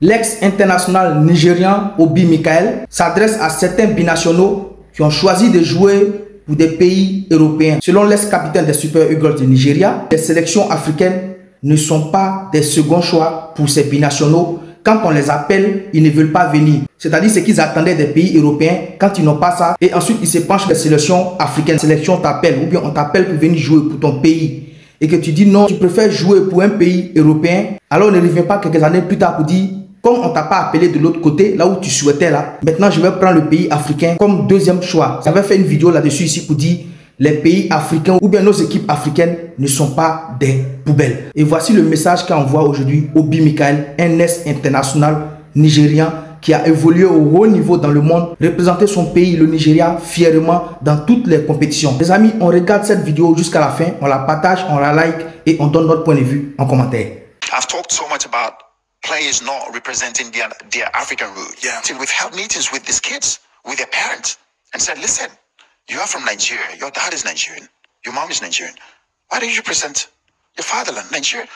L'ex-international nigérian Obi Mikel s'adresse à certains binationaux qui ont choisi de jouer pour des pays européens. Selon l'ex-capitaine des Super Eagles du Nigeria, les sélections africaines ne sont pas des seconds choix pour ces binationaux. Quand on les appelle, ils ne veulent pas venir. C'est-à-dire ce qu'ils attendaient des pays européens. Quand ils n'ont pas ça, et ensuite ils se penchent des sélections africaines. La sélection t'appelle ou bien on t'appelle pour venir jouer pour ton pays. Et que tu dis non, tu préfères jouer pour un pays européen. Alors ne reviens pas quelques années plus tard pour dire, comme on t'a pas appelé de l'autre côté, là où tu souhaitais là, maintenant je vais prendre le pays africain comme deuxième choix. J'avais fait une vidéo là-dessus ici pour dire, les pays africains ou bien nos équipes africaines ne sont pas des poubelles. Et voici le message qu'envoie aujourd'hui Obi Mikel, un ex-international nigérian qui a évolué au haut niveau dans le monde, représenté son pays, le Nigeria, fièrement dans toutes les compétitions. Les amis, on regarde cette vidéo jusqu'à la fin, on la partage, on la like et on donne notre point de vue en commentaire. I've talked so much about players not representing their African root. Yeah. So we've held meetings with these kids, with their parents, and said, listen, you are from Nigeria. Your dad is Nigerian. Your mom is Nigerian. Why don't you represent your fatherland, Nigeria?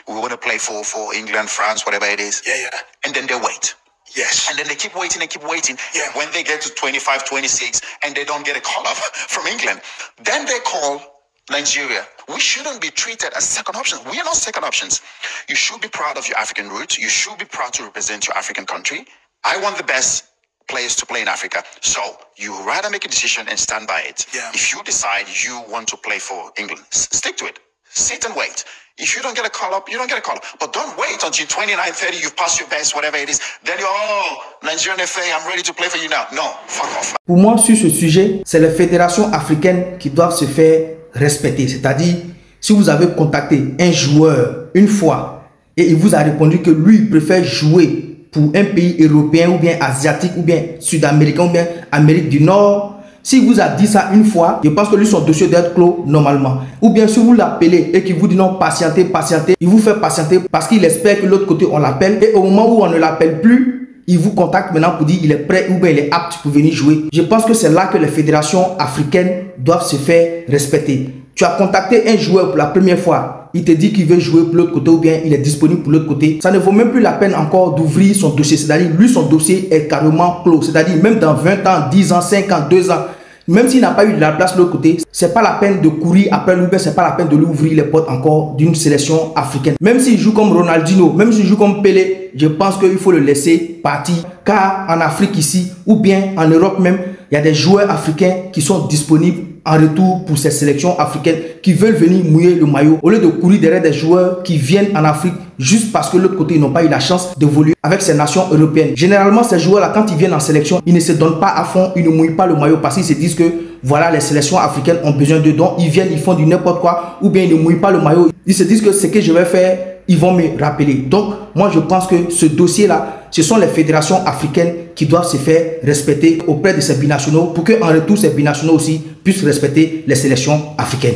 We want to play for England, France, whatever it is. Yeah, yeah. And then they wait. Yes. And then they keep waiting and keep waiting. Yeah. When they get to 25, 26, and they don't get a call up from England, then they call Nigeria. We shouldn't be treated as second options. We are not second options. You should be proud of your African roots. You should be proud to represent your African country. I want the best players to play in Africa. So you rather make a decision and stand by it. Yeah. If you decide you want to play for England, stick to it. Sit and wait. If you don't get a call up, you don't get a call up. But don't wait until 29, 30, you've passed your best, whatever it is. Then you're, oh, Nigerian FA, I'm ready to play for you now. No, fuck off. Pour moi, sur ce sujet, c'est les fédérations africaines qui doivent se faire respecter. C'est-à-dire, si vous avez contacté un joueur une fois et il vous a répondu que lui préfère jouer pour un pays européen ou bien asiatique ou bien sud-américain ou bien Amérique du Nord, si vous a dit ça une fois, je pense que lui son dossier doit être clos normalement. Ou bien si vous l'appelez et qu'il vous dit non, patientez, patientez, il vous fait patienter parce qu'il espère que de l'autre côté on l'appelle et au moment où on ne l'appelle plus, il vous contacte maintenant pour dire il est prêt ou bien il est apte pour venir jouer. Je pense que c'est là que les fédérations africaines doivent se faire respecter. Tu as contacté un joueur pour la première fois, il te dit qu'il veut jouer pour l'autre côté ou bien il est disponible pour l'autre côté. Ça ne vaut même plus la peine encore d'ouvrir son dossier. C'est-à-dire, lui, son dossier est carrément clos. C'est-à-dire, même dans 20 ans, 10 ans, 5 ans, 2 ans, même s'il n'a pas eu de la place de l'autre côté, c'est pas la peine de courir après lui, c'est pas la peine de lui ouvrir les portes encore d'une sélection africaine. Même s'il joue comme Ronaldinho, même s'il joue comme Pelé, je pense qu'il faut le laisser partir. Car en Afrique ici, ou bien en Europe même, il y a des joueurs africains qui sont disponibles en retour pour ces sélections africaines qui veulent venir mouiller le maillot au lieu de courir derrière des joueurs qui viennent en Afrique juste parce que de l'autre côté ils n'ont pas eu la chance d'évoluer avec ces nations européennes. Généralement ces joueurs là quand ils viennent en sélection ils ne se donnent pas à fond, ils ne mouillent pas le maillot parce qu'ils se disent que voilà les sélections africaines ont besoin d'eux, donc ils viennent, ils font du n'importe quoi ou bien ils ne mouillent pas le maillot, ils se disent que ce que je vais faire ils vont me rappeler. Donc moi je pense que ce dossier là ce sont les fédérations africaines qui doivent se faire respecter auprès de ces binationaux pour qu'en retour ces binationaux aussi puissent respecter les sélections africaines.